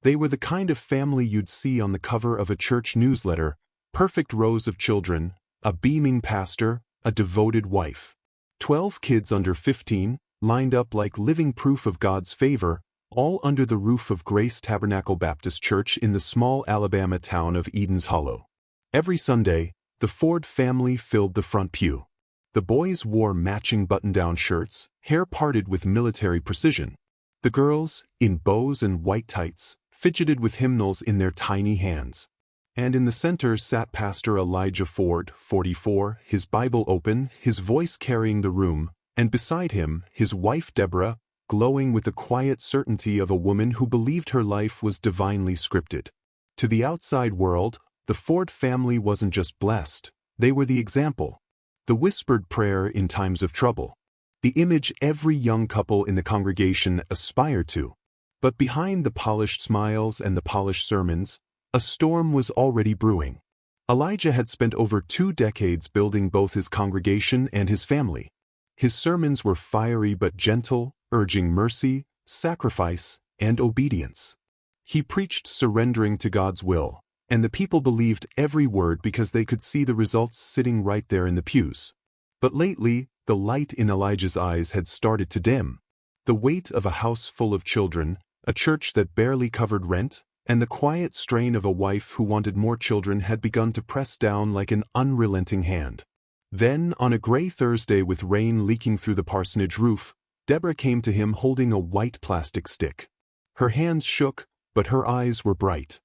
They were the kind of family you'd see on the cover of a church newsletter: perfect rows of children, a beaming pastor, a devoted wife. 12 kids under 15, lined up like living proof of God's favor, all under the roof of Grace Tabernacle Baptist Church in the small Alabama town of Eden's Hollow. Every Sunday, the Ford family filled the front pew. The boys wore matching button-down shirts, hair parted with military precision. The girls, in bows and white tights, fidgeted with hymnals in their tiny hands. And in the center sat Pastor Elijah Ford, 44, his Bible open, his voice carrying the room, and beside him, his wife Deborah, glowing with the quiet certainty of a woman who believed her life was divinely scripted. To the outside world, the Ford family wasn't just blessed, they were the example. The whispered prayer in times of trouble. The image every young couple in the congregation aspired to. But behind the polished smiles and the polished sermons, a storm was already brewing. Elijah had spent over 2 decades building both his congregation and his family. His sermons were fiery but gentle, urging mercy, sacrifice, and obedience. He preached surrendering to God's will, and the people believed every word because they could see the results sitting right there in the pews. But lately, the light in Elijah's eyes had started to dim. The weight of a house full of children, a church that barely covered rent, and the quiet strain of a wife who wanted more children had begun to press down like an unrelenting hand. Then, on a gray Thursday with rain leaking through the parsonage roof, Deborah came to him holding a white plastic stick. Her hands shook, but her eyes were bright.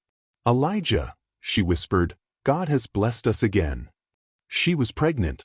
"Elijah," she whispered, "God has blessed us again." She was pregnant.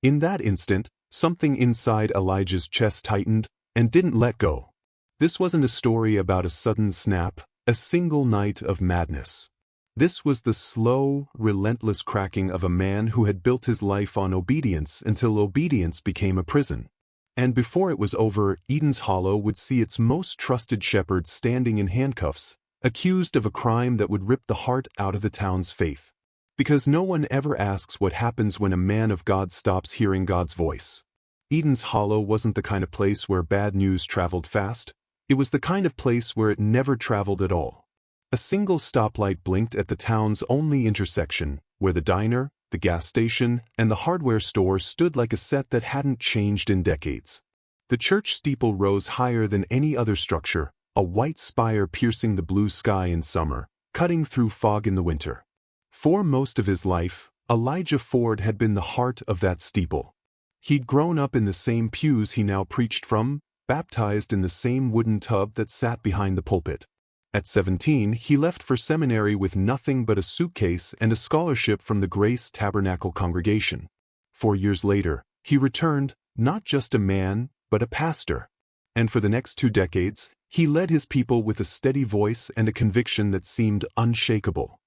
In that instant, something inside Elijah's chest tightened and didn't let go. This wasn't a story about a sudden snap, a single night of madness. This was the slow, relentless cracking of a man who had built his life on obedience until obedience became a prison. And before it was over, Eden's Hollow would see its most trusted shepherd standing in handcuffs, accused of a crime that would rip the heart out of the town's faith. Because no one ever asks what happens when a man of God stops hearing God's voice. Eden's Hollow wasn't the kind of place where bad news traveled fast. It was the kind of place where it never traveled at all. A single stoplight blinked at the town's only intersection, where the diner, the gas station, and the hardware store stood like a set that hadn't changed in decades. The church steeple rose higher than any other structure, a white spire piercing the blue sky in summer, cutting through fog in the winter. For most of his life, Elijah Ford had been the heart of that steeple. He'd grown up in the same pews he now preached from, baptized in the same wooden tub that sat behind the pulpit. At 17, he left for seminary with nothing but a suitcase and a scholarship from the Grace Tabernacle congregation. 4 years later, he returned, not just a man, but a pastor. And for the next 2 decades, he led his people with a steady voice and a conviction that seemed unshakable.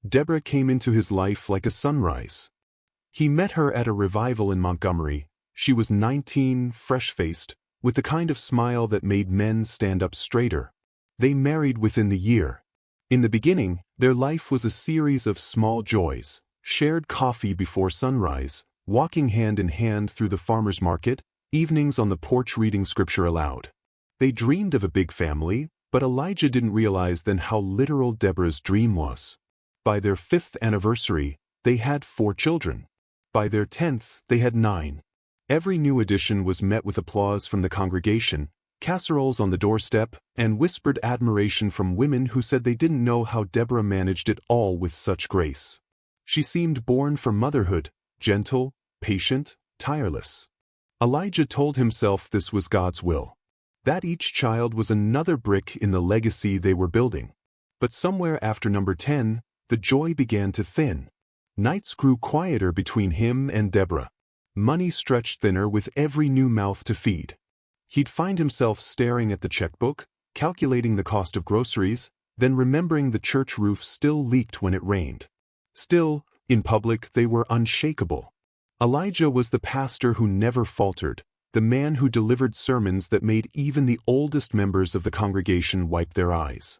Deborah came into his life like a sunrise. He met her at a revival in Montgomery. She was 19, fresh-faced, with the kind of smile that made men stand up straighter. They married within the year. In the beginning, their life was a series of small joys: shared coffee before sunrise, walking hand in hand through the farmer's market, evenings on the porch reading scripture aloud. They dreamed of a big family, but Elijah didn't realize then how literal Deborah's dream was. By their 5th anniversary, they had 4 children. By their 10th, they had 9. Every new addition was met with applause from the congregation, casseroles on the doorstep, and whispered admiration from women who said they didn't know how Deborah managed it all with such grace. She seemed born for motherhood, gentle, patient, tireless. Elijah told himself this was God's will, that each child was another brick in the legacy they were building. But somewhere after number 10, the joy began to thin. Nights grew quieter between him and Deborah. Money stretched thinner with every new mouth to feed. He'd find himself staring at the checkbook, calculating the cost of groceries, then remembering the church roof still leaked when it rained. Still, in public they were unshakable. Elijah was the pastor who never faltered, the man who delivered sermons that made even the oldest members of the congregation wipe their eyes.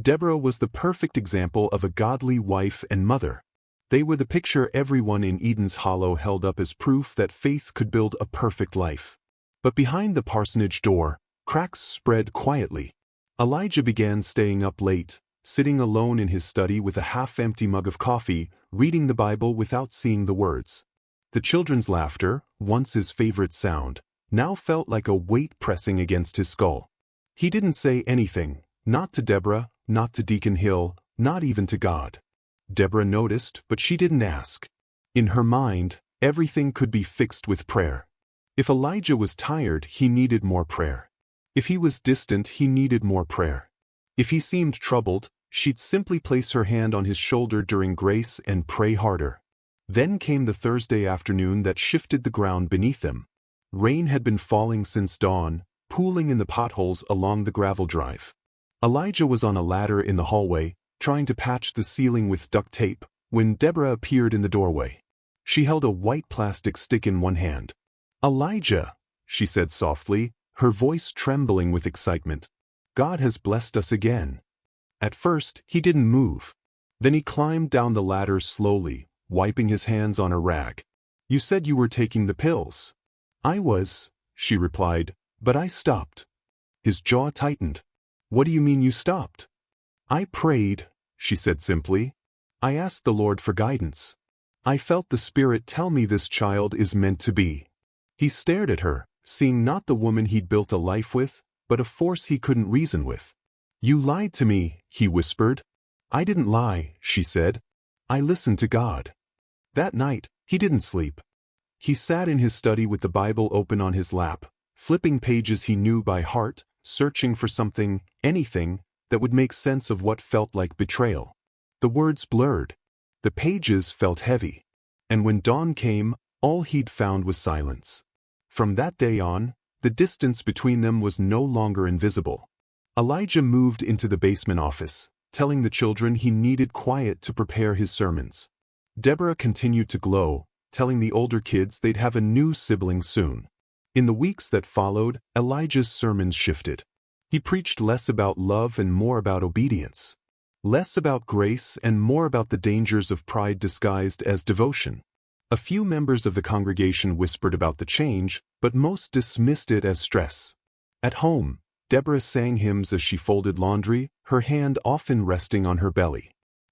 Deborah was the perfect example of a godly wife and mother. They were the picture everyone in Eden's Hollow held up as proof that faith could build a perfect life. But behind the parsonage door, cracks spread quietly. Elijah began staying up late, sitting alone in his study with a half-empty mug of coffee, reading the Bible without seeing the words. The children's laughter, once his favorite sound, now felt like a weight pressing against his skull. He didn't say anything, not to Deborah, not to Deacon Hill, not even to God. Deborah noticed, but she didn't ask. In her mind, everything could be fixed with prayer. If Elijah was tired, he needed more prayer. If he was distant, he needed more prayer. If he seemed troubled, she'd simply place her hand on his shoulder during grace and pray harder. Then came the Thursday afternoon that shifted the ground beneath them. Rain had been falling since dawn, pooling in the potholes along the gravel drive. Elijah was on a ladder in the hallway, trying to patch the ceiling with duct tape, when Deborah appeared in the doorway. She held a white plastic stick in one hand. "Elijah," she said softly, her voice trembling with excitement. "God has blessed us again." At first, he didn't move. Then he climbed down the ladder slowly, wiping his hands on a rag. "You said you were taking the pills." "I was," she replied, "but I stopped." His jaw tightened. "What do you mean you stopped?" "I prayed," she said simply. "I asked the Lord for guidance. I felt the Spirit tell me this child is meant to be." He stared at her, seeing not the woman he'd built a life with, but a force he couldn't reason with. "You lied to me," he whispered. "I didn't lie," she said. "I listened to God." That night, he didn't sleep. He sat in his study with the Bible open on his lap, flipping pages he knew by heart, searching for something, anything, that would make sense of what felt like betrayal. The words blurred. The pages felt heavy. And when dawn came, all he'd found was silence. From that day on, the distance between them was no longer invisible. Elijah moved into the basement office, telling the children he needed quiet to prepare his sermons. Deborah continued to glow, telling the older kids they'd have a new sibling soon. In the weeks that followed, Elijah's sermons shifted. He preached less about love and more about obedience. Less about grace and more about the dangers of pride disguised as devotion. A few members of the congregation whispered about the change, but most dismissed it as stress. At home, Deborah sang hymns as she folded laundry, her hand often resting on her belly.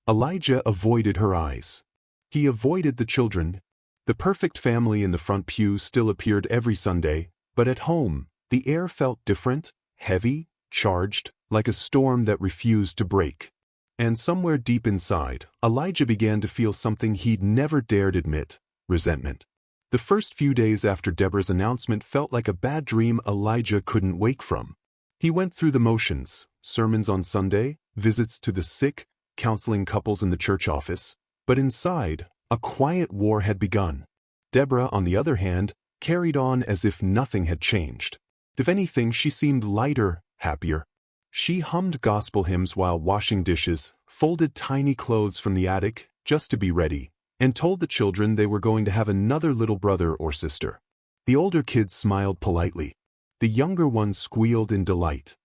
Elijah avoided her eyes. He avoided the children. The perfect family in the front pew still appeared every Sunday, but at home, the air felt different, heavy, charged, like a storm that refused to break. And somewhere deep inside, Elijah began to feel something he'd never dared admit: resentment. The first few days after Deborah's announcement felt like a bad dream Elijah couldn't wake from. He went through the motions: sermons on Sunday, visits to the sick, counseling couples in the church office. But inside, a quiet war had begun. Deborah, on the other hand, carried on as if nothing had changed. If anything, she seemed lighter, happier. She hummed gospel hymns while washing dishes, folded tiny clothes from the attic, just to be ready, and told the children they were going to have another little brother or sister. The older kids smiled politely. The younger ones squealed in delight.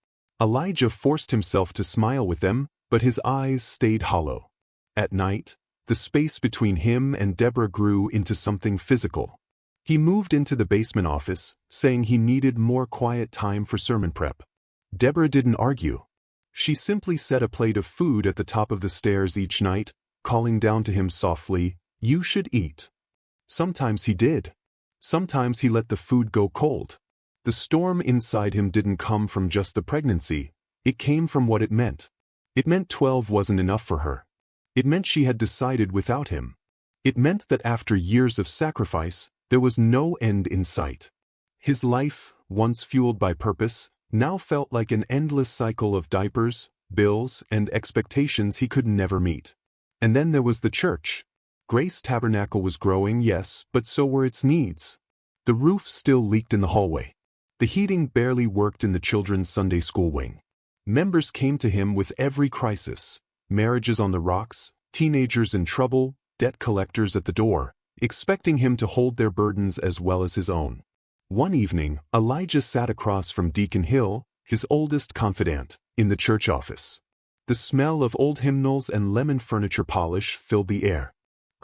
Elijah forced himself to smile with them, but his eyes stayed hollow. At night, the space between him and Deborah grew into something physical. He moved into the basement office, saying he needed more quiet time for sermon prep. Deborah didn't argue. She simply set a plate of food at the top of the stairs each night, calling down to him softly, "You should eat." Sometimes he did. Sometimes he let the food go cold. The storm inside him didn't come from just the pregnancy. It came from what it meant. It meant 12 wasn't enough for her. It meant she had decided without him. It meant that after years of sacrifice, there was no end in sight. His life, once fueled by purpose, now felt like an endless cycle of diapers, bills, and expectations he could never meet. And then there was the church. Grace Tabernacle was growing, yes, but so were its needs. The roof still leaked in the hallway. The heating barely worked in the children's Sunday school wing. Members came to him with every crisis: marriages on the rocks, teenagers in trouble, debt collectors at the door, expecting him to hold their burdens as well as his own. One evening, Elijah sat across from Deacon Hill, his oldest confidant, in the church office. The smell of old hymnals and lemon furniture polish filled the air.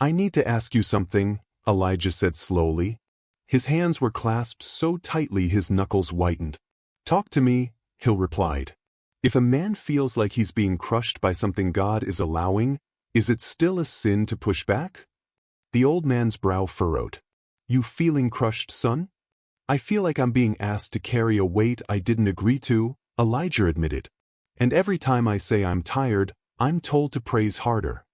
"I need to ask you something," Elijah said slowly. His hands were clasped so tightly his knuckles whitened. "Talk to me," Hill replied. If a man feels like he's being crushed by something God is allowing, is it still a sin to push back? The old man's brow furrowed. You feeling crushed, son? I feel like I'm being asked to carry a weight I didn't agree to, Elijah admitted. And every time I say I'm tired, I'm told to praise harder.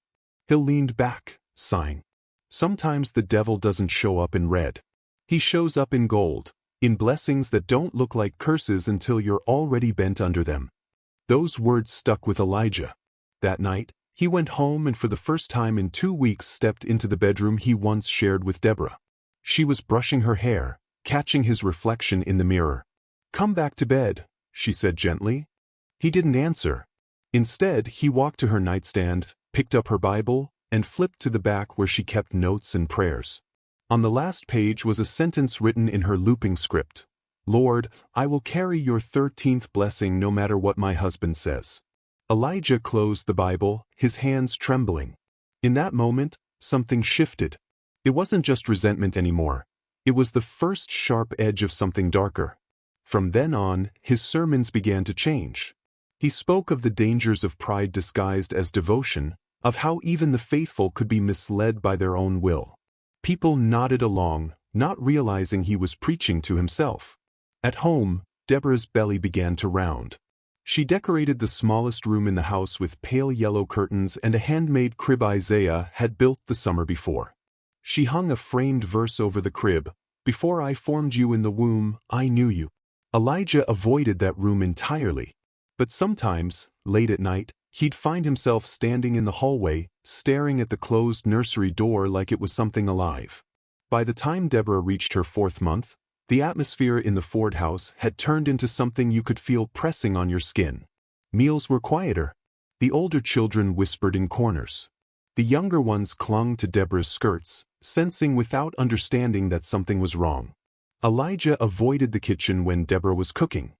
He leaned back, sighing. Sometimes the devil doesn't show up in red. He shows up in gold, in blessings that don't look like curses until you're already bent under them. Those words stuck with Elijah. That night, he went home and for the first time in 2 weeks stepped into the bedroom he once shared with Deborah. She was brushing her hair, catching his reflection in the mirror. Come back to bed, she said gently. He didn't answer. Instead, he walked to her nightstand, picked up her Bible, and flipped to the back where she kept notes and prayers. On the last page was a sentence written in her looping script. Lord, I will carry your 13th blessing no matter what my husband says. Elijah closed the Bible, his hands trembling. In that moment, something shifted. It wasn't just resentment anymore. It was the first sharp edge of something darker. From then on, his sermons began to change. He spoke of the dangers of pride disguised as devotion, of how even the faithful could be misled by their own will. People nodded along, not realizing he was preaching to himself. At home, Deborah's belly began to round. She decorated the smallest room in the house with pale yellow curtains and a handmade crib Isaiah had built the summer before. She hung a framed verse over the crib, "Before I formed you in the womb, I knew you." Elijah avoided that room entirely. But sometimes, late at night, he'd find himself standing in the hallway, staring at the closed nursery door like it was something alive. By the time Deborah reached her 4th month, the atmosphere in the Ford house had turned into something you could feel pressing on your skin. Meals were quieter. The older children whispered in corners. The younger ones clung to Deborah's skirts, sensing without understanding that something was wrong. Elijah avoided the kitchen when Deborah was cooking.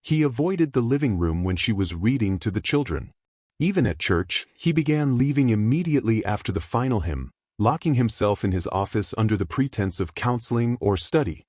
He avoided the living room when she was reading to the children. Even at church, he began leaving immediately after the final hymn, locking himself in his office under the pretense of counseling or study.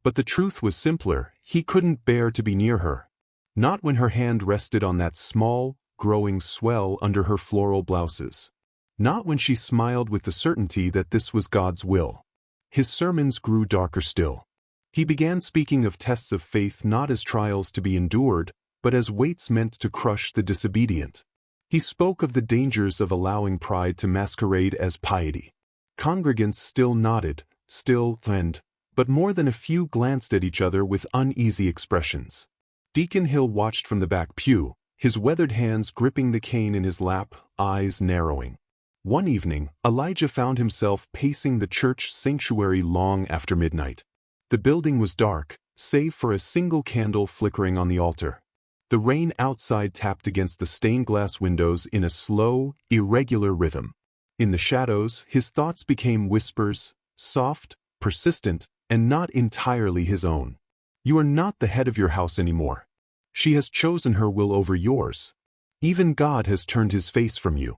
But the truth was simpler, he couldn't bear to be near her. Not when her hand rested on that small, growing swell under her floral blouses. Not when she smiled with the certainty that this was God's will. His sermons grew darker still. He began speaking of tests of faith not as trials to be endured, but as weights meant to crush the disobedient. He spoke of the dangers of allowing pride to masquerade as piety. Congregants still nodded, still listened, but more than a few glanced at each other with uneasy expressions. Deacon Hill watched from the back pew, his weathered hands gripping the cane in his lap, eyes narrowing. One evening, Elijah found himself pacing the church sanctuary long after midnight. The building was dark, save for a single candle flickering on the altar. The rain outside tapped against the stained glass windows in a slow, irregular rhythm. In the shadows, his thoughts became whispers, soft, persistent, and not entirely his own. You are not the head of your house anymore. She has chosen her will over yours. Even God has turned his face from you.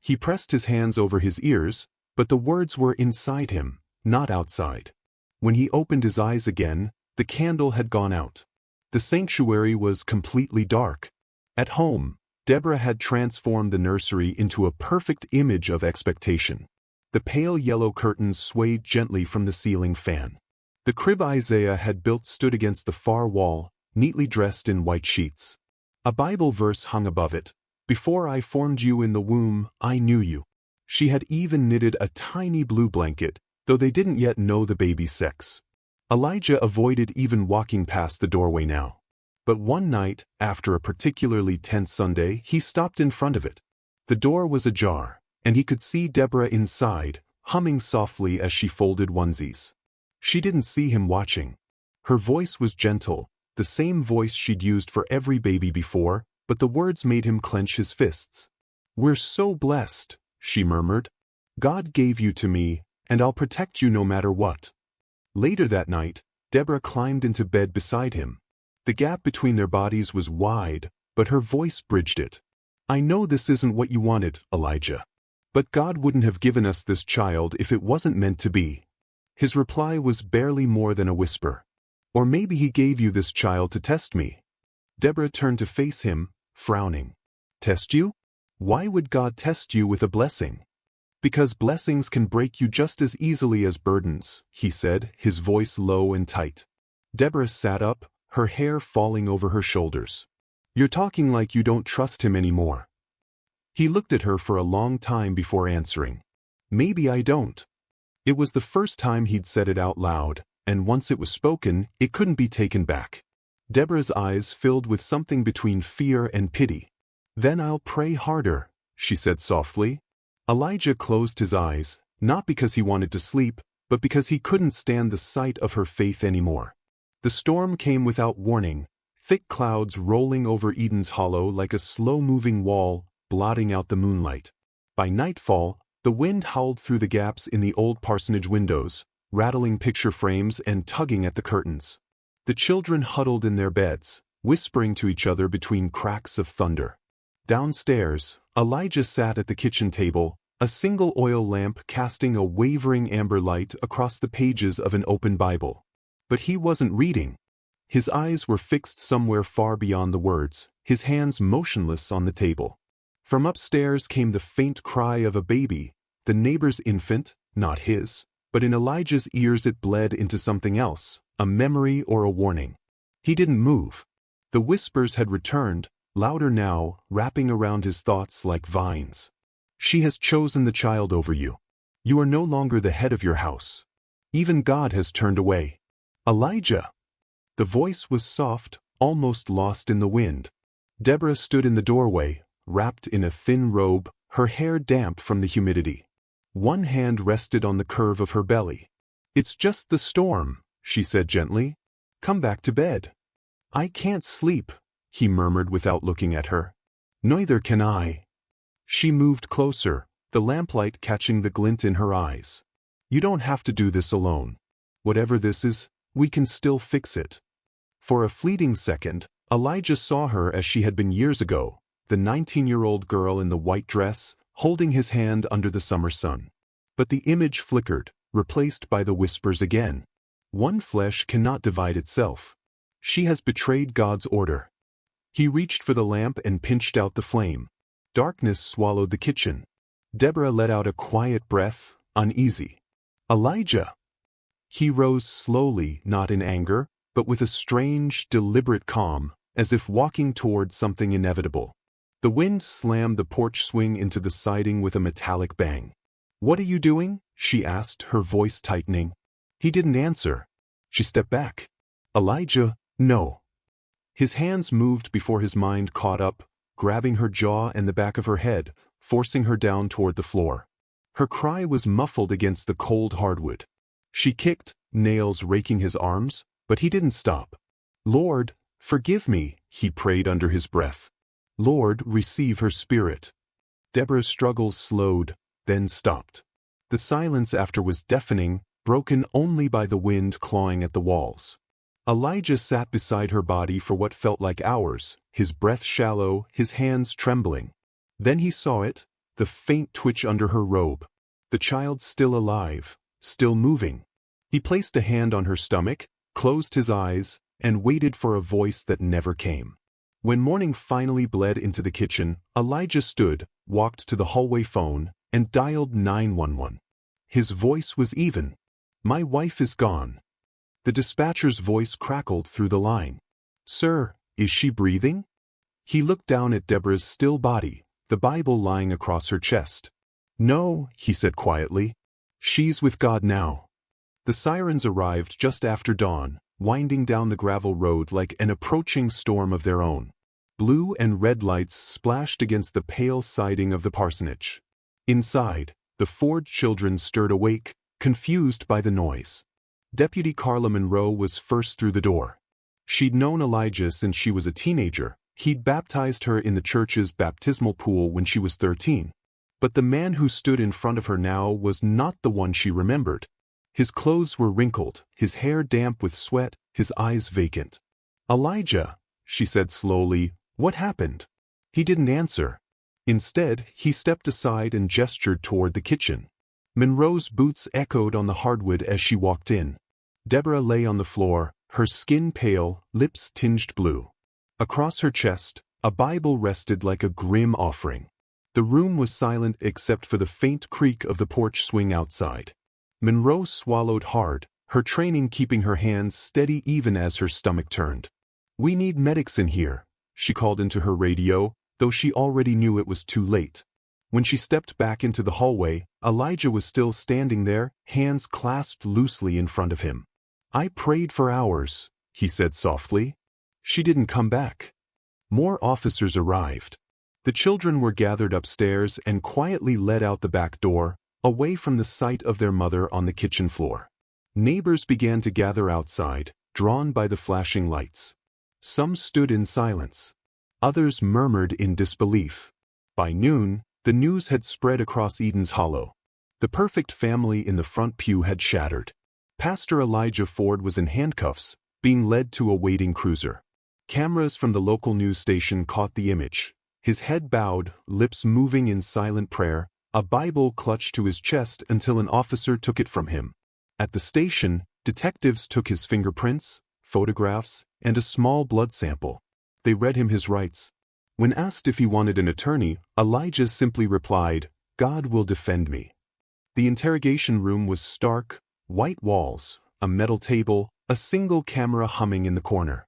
He pressed his hands over his ears, but the words were inside him, not outside. When he opened his eyes again, the candle had gone out. The sanctuary was completely dark. At home, Deborah had transformed the nursery into a perfect image of expectation. The pale yellow curtains swayed gently from the ceiling fan. The crib Isaiah had built stood against the far wall, neatly dressed in white sheets. A Bible verse hung above it. "Before I formed you in the womb, I knew you." She had even knitted a tiny blue blanket, though they didn't yet know the baby's sex. Elijah avoided even walking past the doorway now. But one night, after a particularly tense Sunday, he stopped in front of it. The door was ajar, and he could see Deborah inside, humming softly as she folded onesies. She didn't see him watching. Her voice was gentle, the same voice she'd used for every baby before, but the words made him clench his fists. "We're so blessed," she murmured. "God gave you to me, and I'll protect you no matter what." Later that night, Deborah climbed into bed beside him. The gap between their bodies was wide, but her voice bridged it. "I know this isn't what you wanted, Elijah. But God wouldn't have given us this child if it wasn't meant to be." His reply was barely more than a whisper. "Or maybe he gave you this child to test me." Deborah turned to face him, frowning. Test you? Why would God test you with a blessing? Because blessings can break you just as easily as burdens, he said, his voice low and tight. Deborah sat up, her hair falling over her shoulders. You're talking like you don't trust him anymore. He looked at her for a long time before answering. Maybe I don't. It was the first time he'd said it out loud, and once it was spoken, it couldn't be taken back. Deborah's eyes filled with something between fear and pity. Then I'll pray harder, she said softly. Elijah closed his eyes, not because he wanted to sleep, but because he couldn't stand the sight of her faith anymore. The storm came without warning, thick clouds rolling over Eden's Hollow like a slow-moving wall, blotting out the moonlight. By nightfall, the wind howled through the gaps in the old parsonage windows, rattling picture frames and tugging at the curtains. The children huddled in their beds, whispering to each other between cracks of thunder. Downstairs, Elijah sat at the kitchen table, a single oil lamp casting a wavering amber light across the pages of an open Bible. But he wasn't reading. His eyes were fixed somewhere far beyond the words, his hands motionless on the table. From upstairs came the faint cry of a baby, the neighbor's infant, not his, but in Elijah's ears it bled into something else, a memory or a warning. He didn't move. The whispers had returned, louder now, wrapping around his thoughts like vines. She has chosen the child over you. You are no longer the head of your house. Even God has turned away. Elijah! The voice was soft, almost lost in the wind. Deborah stood in the doorway, wrapped in a thin robe, her hair damp from the humidity. One hand rested on the curve of her belly. It's just the storm, she said gently. Come back to bed. I can't sleep, he murmured without looking at her. Neither can I. She moved closer, the lamplight catching the glint in her eyes. You don't have to do this alone. Whatever this is, we can still fix it. For a fleeting second, Elijah saw her as she had been years ago, the 19-year-old girl in the white dress, holding his hand under the summer sun. But the image flickered, replaced by the whispers again. One flesh cannot divide itself. She has betrayed God's order. He reached for the lamp and pinched out the flame. Darkness swallowed the kitchen. Deborah let out a quiet breath, uneasy. Elijah! He rose slowly, not in anger, but with a strange, deliberate calm, as if walking toward something inevitable. The wind slammed the porch swing into the siding with a metallic bang. What are you doing? She asked, her voice tightening. He didn't answer. She stepped back. Elijah, no. His hands moved before his mind caught up, grabbing her jaw and the back of her head, forcing her down toward the floor. Her cry was muffled against the cold hardwood. She kicked, nails raking his arms, but he didn't stop. Lord, forgive me, he prayed under his breath. Lord, receive her spirit. Deborah's struggles slowed, then stopped. The silence after was deafening, broken only by the wind clawing at the walls. Elijah sat beside her body for what felt like hours, his breath shallow, his hands trembling. Then he saw it, the faint twitch under her robe. The child still alive, still moving. He placed a hand on her stomach, closed his eyes, and waited for a voice that never came. When morning finally bled into the kitchen, Elijah stood, walked to the hallway phone, and dialed 911. His voice was even. My wife is gone. The dispatcher's voice crackled through the line. Sir, is she breathing? He looked down at Deborah's still body, the Bible lying across her chest. No, he said quietly. She's with God now. The sirens arrived just after dawn, winding down the gravel road like an approaching storm of their own. Blue and red lights splashed against the pale siding of the parsonage. Inside, the Ford children stirred awake, confused by the noise. Deputy Carla Monroe was first through the door. She'd known Elijah since she was a teenager. He'd baptized her in the church's baptismal pool when she was 13. But the man who stood in front of her now was not the one she remembered. His clothes were wrinkled, his hair damp with sweat, his eyes vacant. Elijah, she said slowly, what happened? He didn't answer. Instead, he stepped aside and gestured toward the kitchen. Monroe's boots echoed on the hardwood as she walked in. Deborah lay on the floor, her skin pale, lips tinged blue. Across her chest, A Bible rested like a grim offering. The room was silent except for the faint creak of the porch swing outside. Monroe swallowed hard, her training keeping her hands steady even as her stomach turned. "We need medics in here," she called into her radio, though she already knew it was too late. When she stepped back into the hallway, Elijah was still standing there, hands clasped loosely in front of him. "I prayed for hours," he said softly. "She didn't come back." More officers arrived. The children were gathered upstairs and quietly led out the back door, away from the sight of their mother on the kitchen floor. Neighbors began to gather outside, drawn by the flashing lights. Some stood in silence. Others murmured in disbelief. By noon, the news had spread across Eden's Hollow. The perfect family in the front pew had shattered. Pastor Elijah Ford was in handcuffs, being led to a waiting cruiser. Cameras from the local news station caught the image. His head bowed, lips moving in silent prayer, a Bible clutched to his chest until an officer took it from him. At the station, detectives took his fingerprints, photographs, and a small blood sample. They read him his rights. When asked if he wanted an attorney, Elijah simply replied, "God will defend me." The interrogation room was stark, white walls, a metal table, a single camera humming in the corner.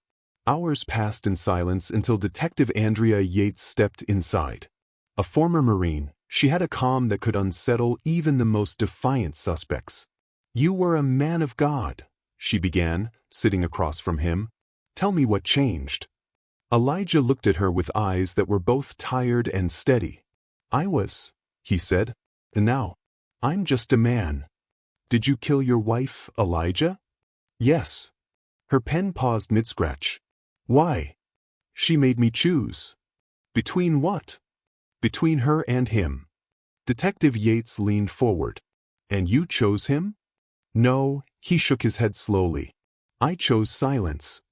Hours passed in silence until Detective Andrea Yates stepped inside. A former Marine, she had a calm that could unsettle even the most defiant suspects. "You were a man of God," she began, sitting across from him. "Tell me what changed." Elijah looked at her with eyes that were both tired and steady. "I was," he said. "And now, I'm just a man." "Did you kill your wife, Elijah?" "Yes." Her pen paused mid-scratch. "Why?" "She made me choose." "Between what?" "Between her and him." Detective Yates leaned forward. "And you chose him?" "No," he shook his head slowly. "I chose silence."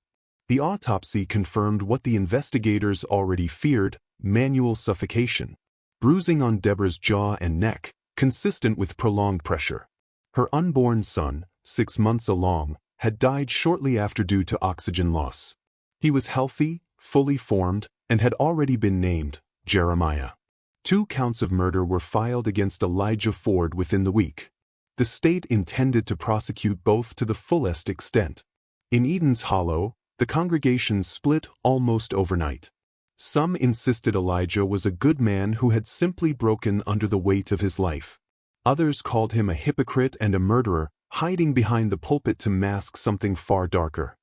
The autopsy confirmed what the investigators already feared: manual suffocation. Bruising on Deborah's jaw and neck, consistent with prolonged pressure. Her unborn son, 6 months along, had died shortly after due to oxygen loss. He was healthy, fully formed, and had already been named Jeremiah. 2 counts of murder were filed against Elijah Ford within the week. The state intended to prosecute both to the fullest extent. In Eden's Hollow, the congregation split almost overnight. Some insisted Elijah was a good man who had simply broken under the weight of his life. Others called him a hypocrite and a murderer, hiding behind the pulpit to mask something far darker.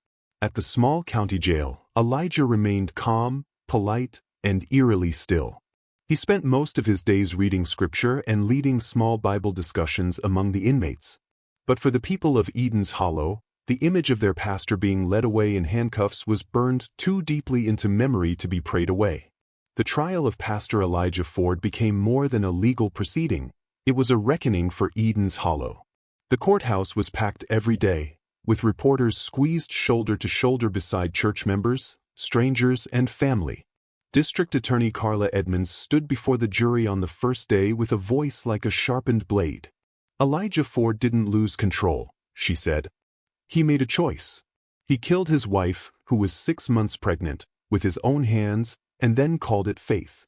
At the small county jail, Elijah remained calm, polite, and eerily still. He spent most of his days reading scripture and leading small Bible discussions among the inmates. But for the people of Eden's Hollow, the image of their pastor being led away in handcuffs was burned too deeply into memory to be prayed away. The trial of Pastor Elijah Ford became more than a legal proceeding. It was a reckoning for Eden's Hollow. The courthouse was packed every day, with reporters squeezed shoulder to shoulder beside church members, strangers, and family. District Attorney Carla Edmonds stood before the jury on the first day with a voice like a sharpened blade. "Elijah Ford didn't lose control," she said. "He made a choice. He killed his wife, who was 6 months pregnant, with his own hands, and then called it faith."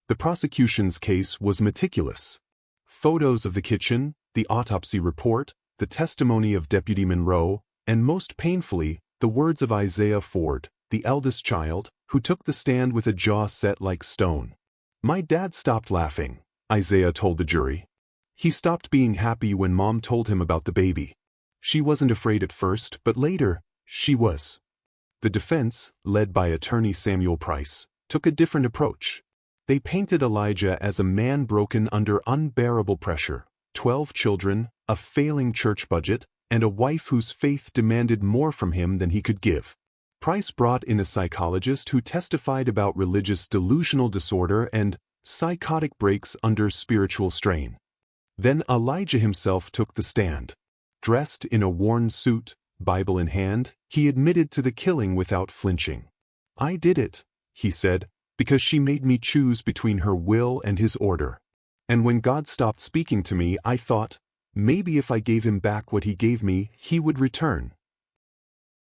The prosecution's case was meticulous. Photos of the kitchen, the autopsy report, the testimony of Deputy Monroe, and most painfully, the words of Isaiah Ford, the eldest child, who took the stand with a jaw set like stone. "My dad stopped laughing," Isaiah told the jury. "He stopped being happy when Mom told him about the baby. She wasn't afraid at first, but later, she was." The defense, led by attorney Samuel Price, took a different approach. They painted Elijah as a man broken under unbearable pressure, 12 children, a failing church budget, and a wife whose faith demanded more from him than he could give. Price brought in a psychologist who testified about religious delusional disorder and psychotic breaks under spiritual strain. Then Elijah himself took the stand. Dressed in a worn suit, Bible in hand, he admitted to the killing without flinching. "I did it," he said, "because she made me choose between her will and his order. And when God stopped speaking to me, I thought, maybe if I gave him back what he gave me, he would return."